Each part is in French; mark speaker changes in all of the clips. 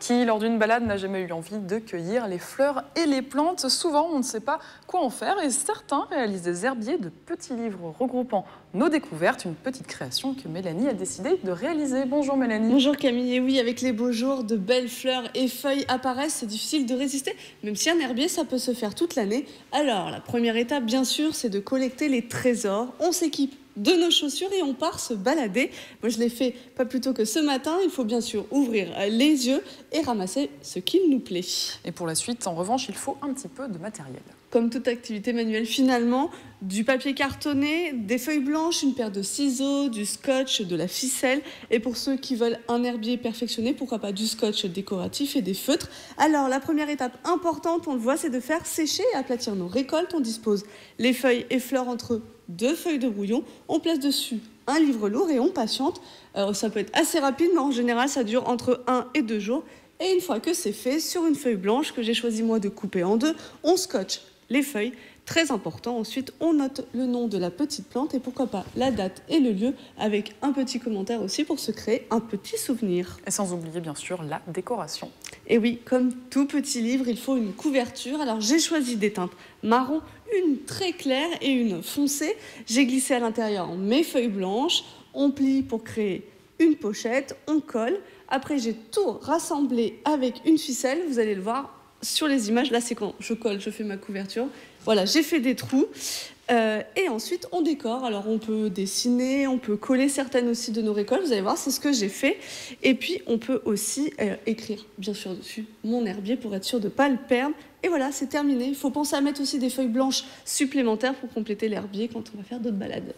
Speaker 1: Qui, lors d'une balade, n'a jamais eu envie de cueillir les fleurs et les plantes? Souvent, on ne sait pas quoi en faire et certains réalisent des herbiers de petits livres regroupant nos découvertes. Une petite création que Mélanie a décidé de réaliser. Bonjour Mélanie.
Speaker 2: Bonjour Camille, et oui, avec les beaux jours, de belles fleurs et feuilles apparaissent, c'est difficile de résister, même si un herbier, ça peut se faire toute l'année. Alors, la première étape, bien sûr, c'est de collecter les trésors. On s'équipe de nos chaussures et on part se balader. Moi, je l'ai fait pas plus tôt que ce matin. Il faut bien sûr ouvrir les yeux et ramasser ce qu'il nous plaît.
Speaker 1: Et pour la suite, en revanche, il faut un petit peu de matériel.
Speaker 2: Comme toute activité manuelle, finalement, du papier cartonné, des feuilles blanches, une paire de ciseaux, du scotch, de la ficelle. Et pour ceux qui veulent un herbier perfectionné, pourquoi pas du scotch décoratif et des feutres. Alors, la première étape importante, on le voit, c'est de faire sécher et aplatir nos récoltes. On dispose les feuilles et fleurs entre deux feuilles de brouillon. On place dessus un livre lourd et on patiente. Alors, ça peut être assez rapide, mais en général, ça dure entre 1 et 2 jours. Et une fois que c'est fait, sur une feuille blanche que j'ai choisi moi de couper en deux, on scotche les feuilles, très important. Ensuite, on note le nom de la petite plante et pourquoi pas la date et le lieu avec un petit commentaire aussi pour se créer un petit souvenir.
Speaker 1: Et sans oublier bien sûr la décoration.
Speaker 2: Et oui, comme tout petit livre, il faut une couverture. Alors j'ai choisi des teintes marron, une très claire et une foncée. J'ai glissé à l'intérieur mes feuilles blanches. On plie pour créer une pochette, on colle. Après, j'ai tout rassemblé avec une ficelle. Vous allez le voir sur les images. Là, c'est quand je colle, je fais ma couverture. Voilà, j'ai fait des trous. Et ensuite, on décore. Alors, on peut dessiner, on peut coller certaines aussi de nos récoltes. Vous allez voir, c'est ce que j'ai fait. Et puis, on peut aussi écrire, bien sûr, dessus mon herbier pour être sûr de ne pas le perdre. Et voilà, c'est terminé. Il faut penser à mettre aussi des feuilles blanches supplémentaires pour compléter l'herbier quand on va faire d'autres balades.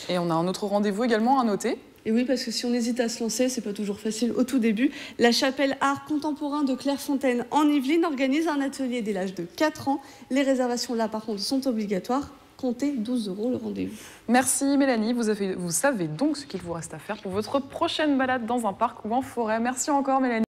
Speaker 1: Et on a un autre rendez-vous également à noter.
Speaker 2: Et oui, parce que si on hésite à se lancer, c'est pas toujours facile au tout début. La chapelle Art Contemporain de Clairefontaine en Yvelines organise un atelier dès l'âge de 4 ans. Les réservations là, par contre, sont obligatoires. Comptez 12 € le rendez-vous.
Speaker 1: Merci Mélanie, vous savez donc ce qu'il vous reste à faire pour votre prochaine balade dans un parc ou en forêt. Merci encore Mélanie.